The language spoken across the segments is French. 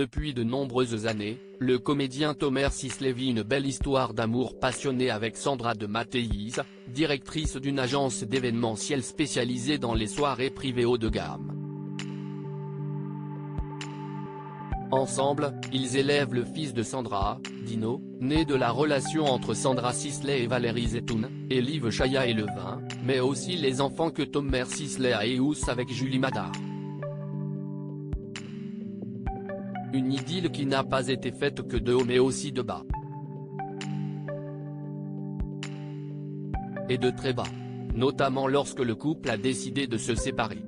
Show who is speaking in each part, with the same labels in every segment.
Speaker 1: Depuis de nombreuses années, le comédien Tomer Sisley vit une belle histoire d'amour passionné avec Sandra de Mattéis, directrice d'une agence d'événementiel spécialisée dans les soirées privées haut de gamme. Ensemble, ils élèvent le fils de Sandra, Dino, né de la relation entre Sandra Sisley et Valérie Zetoun, et Liv Chaya et Levin, mais aussi les enfants que Tomer Sisley a eus avec Julie Madar. Une idylle qui n'a pas été faite que de haut mais aussi de bas. Et de très bas. Notamment lorsque le couple a décidé de se séparer.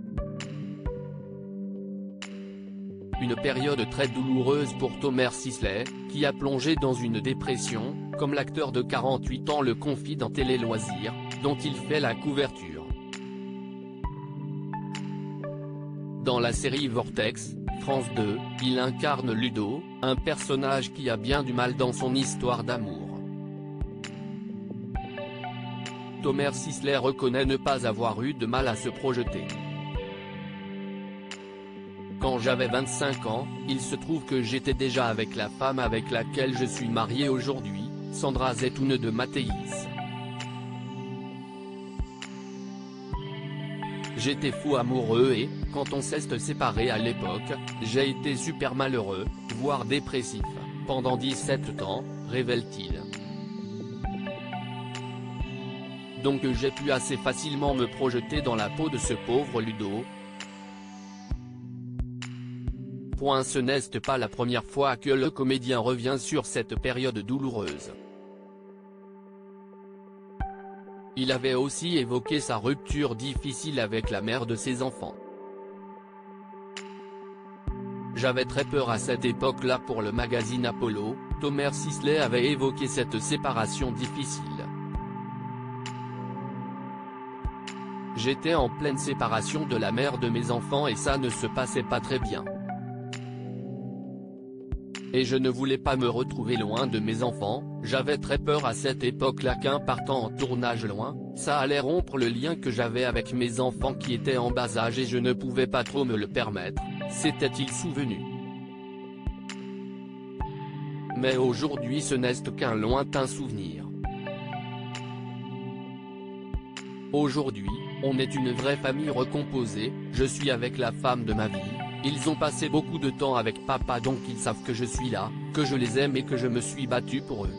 Speaker 1: Une période très douloureuse pour Tomer Sisley, qui a plongé dans une dépression, comme l'acteur de 48 ans le confie dans Télé Loisirs, dont il fait la couverture. Dans la série Vortex, France 2, il incarne Ludo, un personnage qui a bien du mal dans son histoire d'amour. Tomer Sisley reconnaît ne pas avoir eu de mal à se projeter. Quand j'avais 25 ans, il se trouve que j'étais déjà avec la femme avec laquelle je suis marié aujourd'hui, Sandra Zetoun de Mattéis. J'étais fou amoureux et, quand on s'est séparé à l'époque, j'ai été super malheureux, voire dépressif, pendant 17 ans, révèle-t-il. Donc j'ai pu assez facilement me projeter dans la peau de ce pauvre Ludo. Ce n'est pas la première fois que le comédien revient sur cette période douloureuse. Il avait aussi évoqué sa rupture difficile avec la mère de ses enfants. J'avais très peur à cette époque-là pour le magazine Apollo, Tomer Sisley avait évoqué cette séparation difficile. J'étais en pleine séparation de la mère de mes enfants et ça ne se passait pas très bien. Et je ne voulais pas me retrouver loin de mes enfants, j'avais très peur à cette époque-là qu'en partant en tournage loin, ça allait rompre le lien que j'avais avec mes enfants qui étaient en bas âge et je ne pouvais pas trop me le permettre, s'était-il souvenu. Mais aujourd'hui ce n'est qu'un lointain souvenir. Aujourd'hui, on est une vraie famille recomposée, je suis avec la femme de ma vie. Ils ont passé beaucoup de temps avec papa donc ils savent que je suis là, que je les aime et que je me suis battu pour eux.